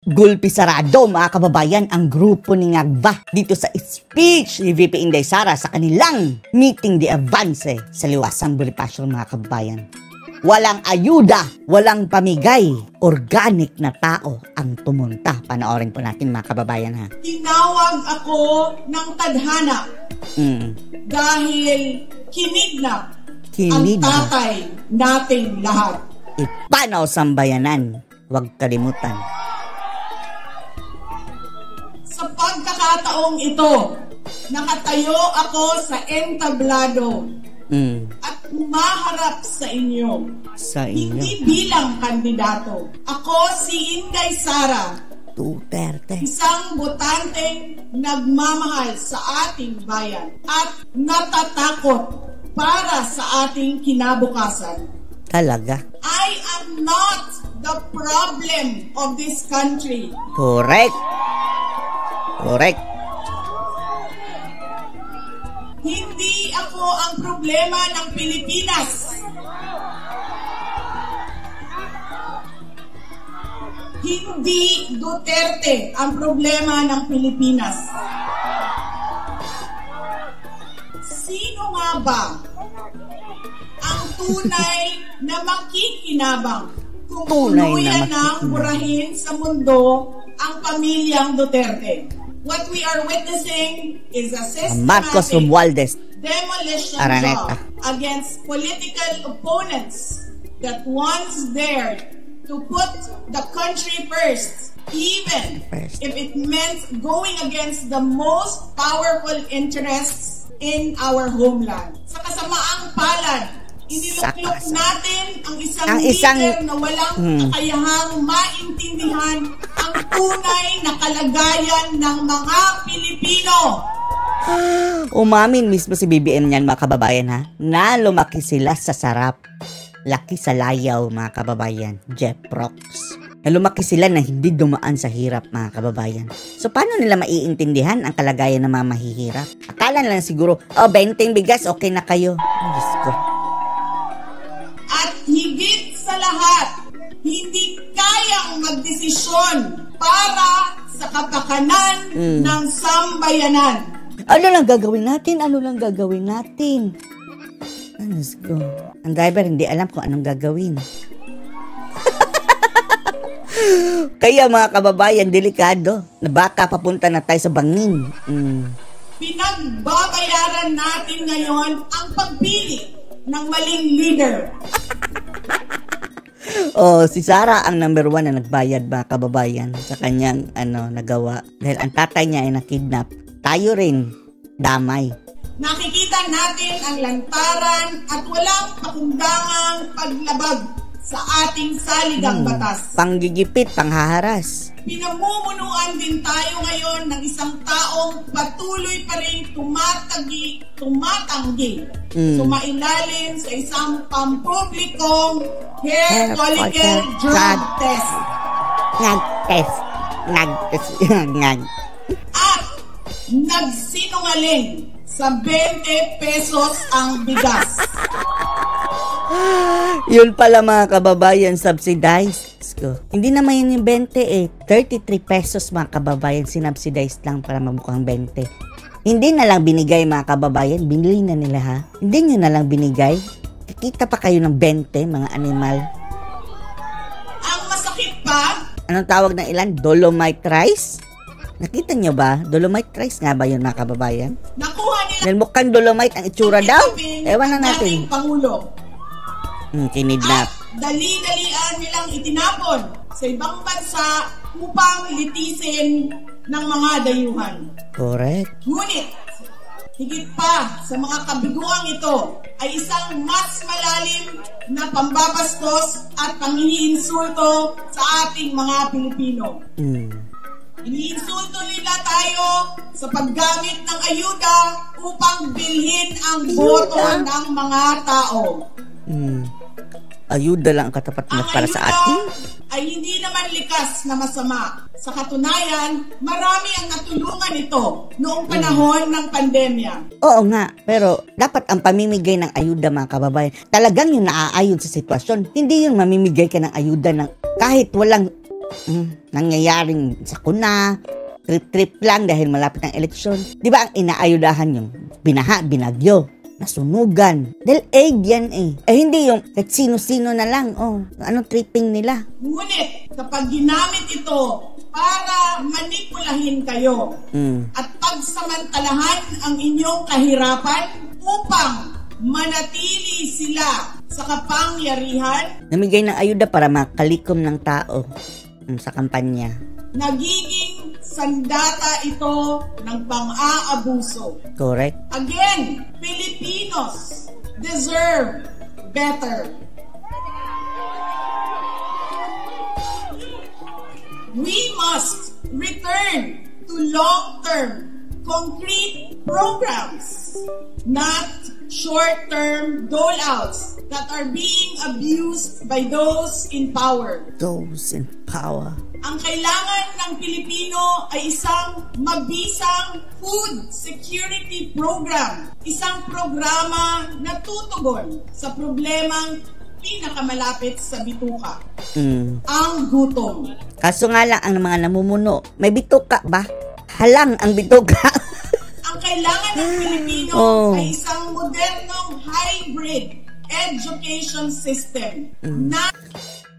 Gulpi sarado mga kababayan ang grupo ni Ngagba dito sa speech ni VP Inday Sara sa kanilang meeting de avance sa Liwasang Bonifacio mga kababayan. Walang ayuda, walang pamigay, organic na tao ang tumunta. Panoorin po natin mga kababayan ha. Tinawag ako ng tadhana dahil kinidnap ang tatay nating lahat. Ipanaw sambayanan, huwag kalimutan. Sa pagkakataong ito, nakatayo ako sa entablado at umaharap sa inyo. Hindi bilang kandidato. Ako si Inday Sara, Duterte, isang botanteng nagmamahal sa ating bayan at natatakot para sa ating kinabukasan. Talaga? I am not the problem of this country. Correct. Correct. Hindi ako ang problema ng Pilipinas. Hindi Duterte ang problema ng Pilipinas. Sino nga ba ang tunay na makikinabang kung tuluyan ng burahin sa mundo ang pamilyang Duterte? What we are witnessing is a systematic demolition job against political opponents that once dared to put the country first, even if it meant going against the most powerful interests in our homeland. Sa kasamaang palad, iniluklok natin ang isang leader na walang kakayahang maintindihan ang tunay na kalagayan ng mga Pilipino. Umamin mismo si BBM niyan mga kababayan ha, na lumaki sila sa sarap. Laki sa layaw mga kababayan, Jeff Prox. Na lumaki sila na hindi dumaan sa hirap mga kababayan. So paano nila maiintindihan ang kalagayan ng mga mahihirap? Akala lang siguro, 20 bigas, okay na kayo. Diyos ko. At higit sa lahat, hindi kayang magdesisyon para sa kapakanan ng sambayanan. Ano lang gagawin natin? Ano lang gagawin natin? Let's go. Ang driver hindi alam kung anong gagawin. Kaya mga kababayan, delikado. Na baka papunta na tayo sa bangin. Pinagbabayaran natin ngayon ang pagpili ng maling leader. Si Sara ang number 1 na nagbayad mga kababayan sa kanyang nagawa. Dahil ang tatay niya ay nakidnap. Tayo rin, damay. Nakikita natin ang lantaran at walang pakundangang paglabag sa ating saligang batas. Panggigipit, panghaharas. Pinamumunuan din tayo ngayon ng isang taong patuloy pa rin tumatanggi sumailalim sa isang pampublikong hair follicle drug test. At nagsinungaling sa 20 pesos ang bigas. Yun pala mga kababayan, subsidized. Hindi naman yun yung 20 33 pesos mga kababayan, sinubsidized lang para mamukhang 20. Hindi na lang binigay mga kababayan, binili na nila ha. Hindi nyo na lang binigay. Kikita pa kayo ng 20 mga animal. Ang masakit pa, anong tawag ng ilan? Dolomite rice? Nakita nyo ba? Dolomite rice nga ba yun mga kababayan? Nakuha nila. Dahil mukhang dolomite ang itsura daw. Ewan na natin. Pangulo. Kinidnap. At dali-dalian nilang itinapon sa ibang bansa upang litisin ng mga dayuhan. Correct. Ngunit, higit pa sa mga kabiguang ito ay isang mas malalim na pambabastos at panghihinsulto sa ating mga Pilipino. Iniinsulto nila tayo sa paggamit ng ayuda upang bilhin ang boto ng mga tao. Ayuda lang ang katapat na para sa atin. Ay hindi naman likas na masama. Sa katunayan, marami ang natulungan ito noong panahon ng pandemya. Oo nga, pero dapat ang pamimigay ng ayuda mga kababayan, talagang yung naaayon sa sitwasyon. Hindi yung mamimigay ka ng ayuda ng kahit walang nangyayaring sakuna, trip-trip lang dahil malapit ang eleksyon. Di ba ang inaayudahan yung binaha, binagyo, nasunugan. Dahil aid yan eh. Hindi yung kahit sino-sino na lang. Anong tripping nila? Ngunit kapag ginamit ito para manipulahin kayo at pagsamantalahan ang inyong kahirapan upang manatili sila sa kapangyarihan, namigay ng ayuda para makalikom ng tao sa kampanya. Nagiging sandata ito ng pang-aabuso. Correct. Again, Filipinos deserve better. We must return to long-term, concrete programs, not short-term dole-outs that are being abused by those in power. Those in power. Ang kailangan ng Pilipino ay isang mabisang food security program. Isang programa na tutugon sa problemang pinakamalapit sa bituka. Ang gutom. Kaso nga lang ang mga namumuno, may bituka ba? Halang ang bituka. Ang kailangan ng Pilipino ay isang modernong hybrid education system na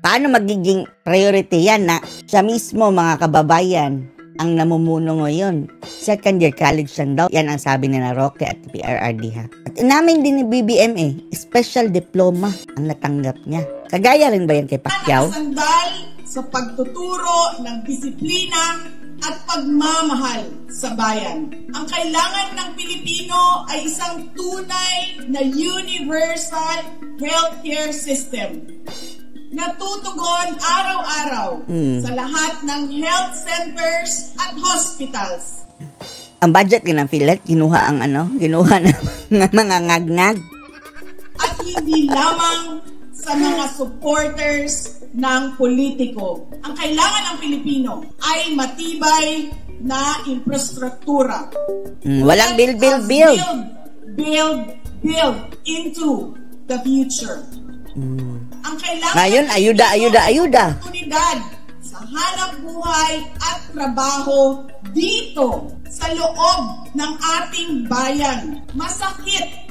paano magiging priority yan na siya mismo mga kababayan ang namumuno ngayon? Second year college lang daw. Yan ang sabi ni Roque at PRRD ha. At namin din ni BBM special diploma ang natanggap niya. Kagaya rin ba yan kay Pacquiao? Nakasandal sa pagtuturo ng disiplina at pagmamahal sa bayan. Ang kailangan ng Pilipino ay isang tunay na universal healthcare system na tutugon araw-araw sa lahat ng health centers at hospitals. Ang budget ng PhilHealth, ginuha ng mga ngag-ngag. At hindi lamang sa mga supporters ng politiko. Ang kailangan ng Pilipino ay matibay na infrastruktura. Walang build into the future. Ang kailangan ngayon, ayuda. Oportunidad sa hanap buhay at trabaho dito sa loob ng ating bayan. Masakit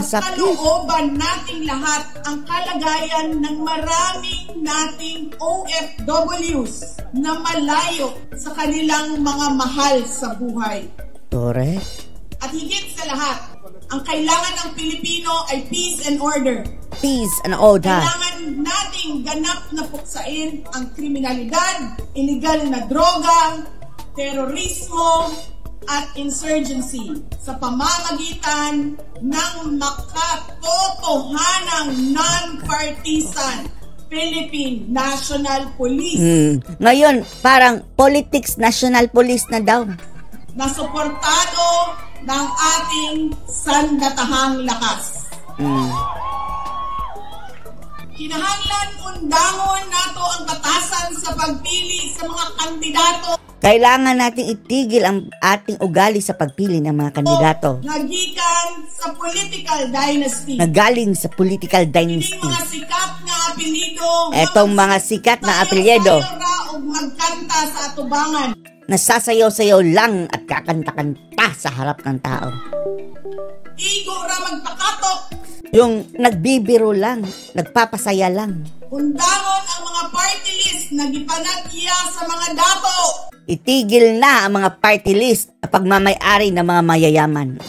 sa kalooban nating lahat ang kalagayan ng maraming nating OFWs na malayo sa kanilang mga mahal sa buhay. Correct. At higit sa lahat, ang kailangan ng Pilipino ay peace and order. Peace and order. Kailangan nating ganap na puksain ang kriminalidad, illegal na droga, terorismo, at insurgency sa pamamagitan ng makatotohanang non-partisan Philippine National Police. Ngayon, parang politics national police na daw. Na suportado ng ating sandatahang lakas. Kinahanglan undangon nato ang batasan sa pagpili sa mga kandidato. Kailangan nating itigil ang ating ugali sa pagpili ng mga kandidato. Nagikan sa political dynasty. Nagaling sa political dynasty. Hindi mga sikat na apelido. Etong mga sikat na apelyido. O magkanta sa atubangan. Nasasayaw-sayaw lang at kakanta-kanta sa harap ng tao. Igo ra magpakatok. Yung nagbibiro lang, nagpapasaya lang. Undangon ang mga party list na gipanatya sa mga dato. Itigil na ang mga party list at pagmamay-ari ng mga mayayaman.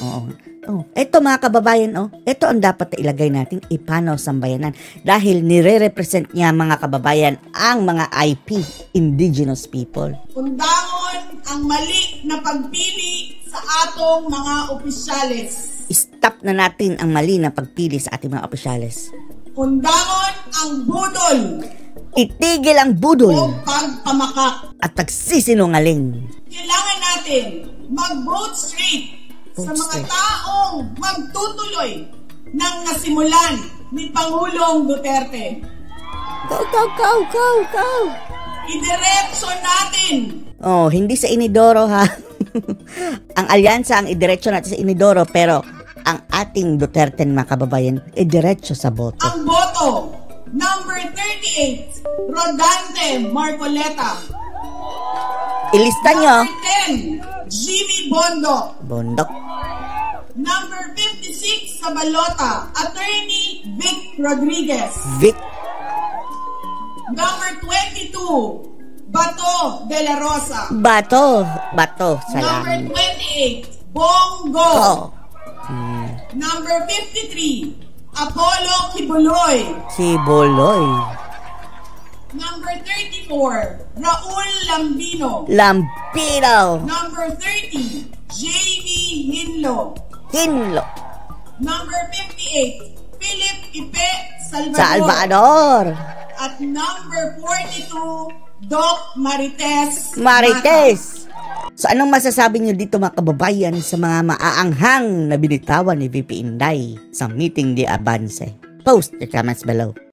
Ito mga kababayan, ito ang dapat na ilagay natin ipanaw sambayanan dahil nire-represent niya mga kababayan ang mga IP, indigenous people. Undangon ang mali na pagpili sa atong mga opisyales. Stop na natin ang mali na pagpili sa ating mga opisyales. Undangon ang budol. Itigil ang budol o pagpamakak at pagsisinungaling. Kailangan natin mag-vote straight sa mga taong magtutuloy ng nasimulan ni Pangulong Duterte. Go! Idiretso natin. Hindi sa inidoro ha. Ang alyansa ang idiretso natin sa inidoro pero ang ating Duterte mga kababayan idiretso sa boto. Ang boto, number 38, Rodante Marcoleta. Ilista nyo. Number 10, Jimmy Bondo. Bondok. Number 56 sa balota, Attorney Vic Rodriguez. Vic. Number 22, Bato de la Rosa. Bato. Sa Number langit. 28, Bongo. Oh. Number 53, Apollo Kibuloy. Si Boloy. Number 34, Raul Lambino. Lampino. Number 30, Jamie Hinlo. Hinlo. Number 58, Philip Ipe Salvador. Salvador. At number 42, Doc Marites. Marites. So anong masasabi nyo dito mga kababayan sa mga maaanghang na binitawan ni VP Inday sa meeting de Avance? Post your comments below.